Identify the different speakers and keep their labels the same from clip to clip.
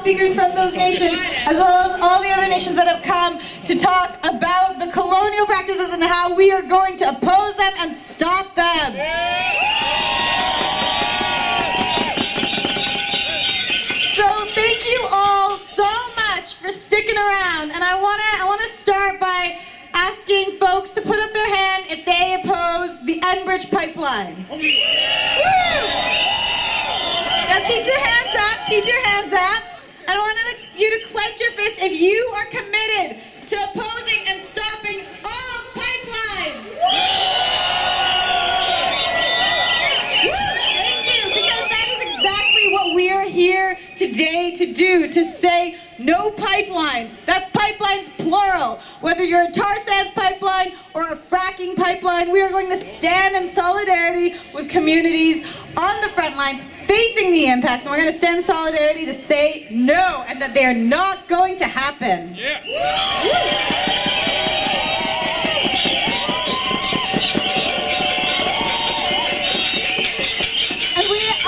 Speaker 1: speakers from those nations, as well as all the other nations that have come to talk about the colonial practices and how we are going to oppose them and stop them. So thank you all so much for sticking around, and I want to start by asking folks to put up their hand if they oppose the Enbridge pipeline. Woo! Now keep your hands up, keep your hands up. I wanted you to clench your fist if you are committed to opposing and stopping all pipelines. Thank you, because that is exactly what we are here today to do, to say no pipelines. That's pipelines plural. Whether you're a tar sands pipeline or a fracking pipeline, we are going to stand in solidarity with communities on the front lines facing the impacts, and we're going to stand in solidarity to say no, and that they are not going to happen.
Speaker 2: Yeah.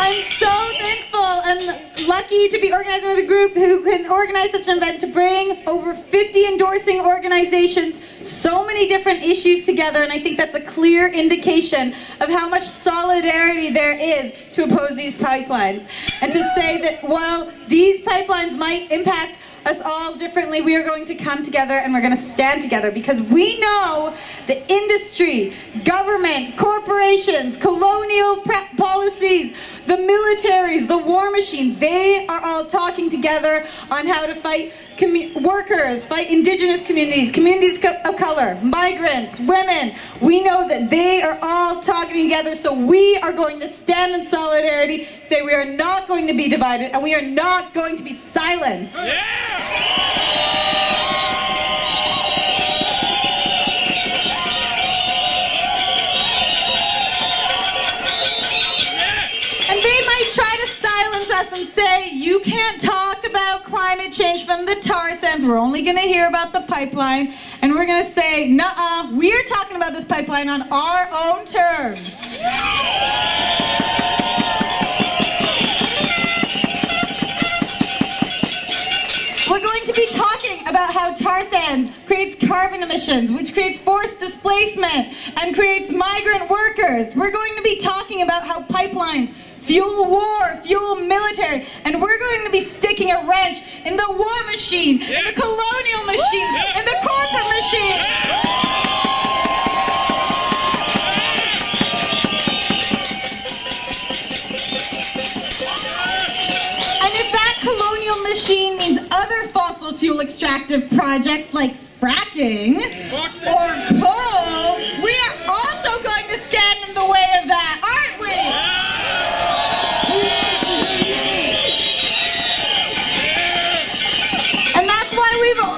Speaker 1: I'm so thankful and lucky to be organizing with a group who can organize such an event, to bring over 50 endorsing organizations, so many different issues together, and I think that's a clear indication of how much solidarity there is to oppose these pipelines. And to say that while these pipelines might impact us all differently, we are going to come together and we're going to stand together, because we know the industry, government, corporations, colonial policies, the militaries, the war machine, they are all talking together on how to fight workers, fight indigenous communities, communities of color, migrants, women. We know that they are all talking together, so we are going to stand in solidarity, say we are not going to be divided, and we are not going to be silenced.
Speaker 2: Yeah!
Speaker 1: And they might try to silence us and say, you can't talk about climate change from the tar sands, we're only going to hear about the pipeline. And we're going to say, nuh-uh, we're talking about this pipeline on our own terms. We're going to be talking about how tar sands creates carbon emissions, which creates forced displacement and creates migrant workers. We're going to be talking about how pipelines fuel war, fuel military, and we're going to be sticking a wrench in the war machine, in the colonial machine, in the corporate machine. And if that colonial machine means other fossil fuel extractive projects like fracking or coal, we are also going to stand in the way of that, aren't we? And that's why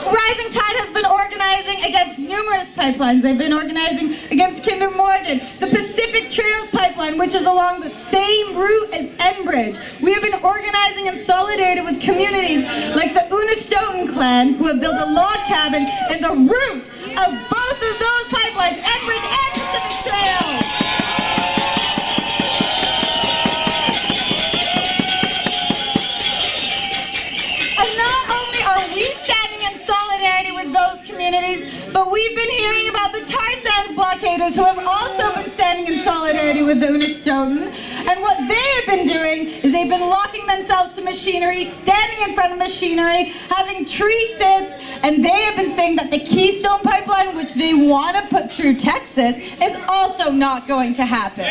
Speaker 1: Rising Tide has been organizing against numerous pipelines. They've been organizing against Kinder Morgan, the Pacific Trails pipeline, which is along the same route as Enbridge. We have been organizing in solidarity with communities like the Unistoten clan, who have built a log cabin in the route of both of those pipelines, Enbridge and Pacific Trails. And not only are we standing in solidarity with those communities, but we've been hearing about the tar sands blockaders who have also been standing in solidarity with the Unistoten. And what they have been doing is they've been locking themselves to machinery, standing in front of machinery, having tree sits, and they have been saying that the Keystone Pipeline, which they want to put through Texas, is also not going to happen.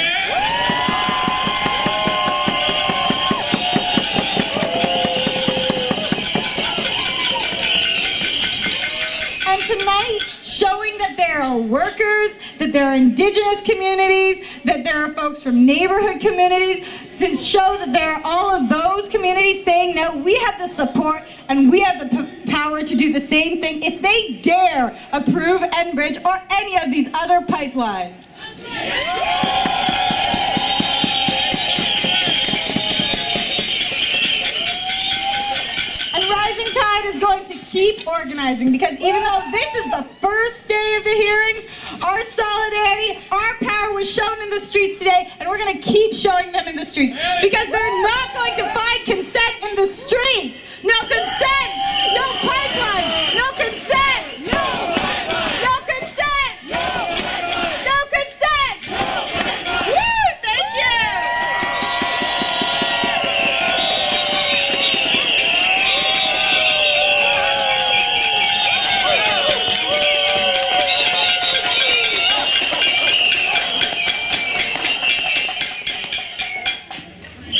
Speaker 1: And tonight, showing that there are workers, that there are indigenous communities, that there are folks from neighborhood communities, to show that there are all of those communities saying, no, we have the support and we have the power to do the same thing if they dare approve Enbridge or any of these other pipelines. And Rising Tide is going to keep organizing, because even though this is the first day of the hearings, our solidarity, our power was shown in the streets today, and we're going to keep showing them in the streets, because they're not going to find consent in the streets. No consent! No pipeline! No consent! No pipeline! No consent! No pipeline! No consent! No pipeline! Woo! Thank you!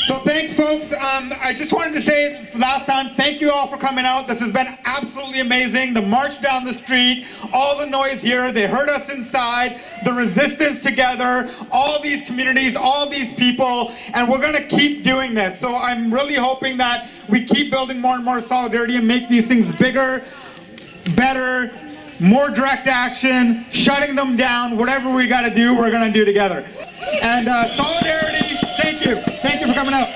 Speaker 2: So thanks, folks. I just wanted to say last time, thank you all for coming out. This has been absolutely amazing. The march down the street, all the noise here, they heard us inside, the resistance together, all these communities, all these people, and we're going to keep doing this. So I'm really hoping that we keep building more and more solidarity and make these things bigger, better, more direct action, shutting them down, whatever we got to do, we're going to do together. And solidarity, thank you. Thank you for coming out.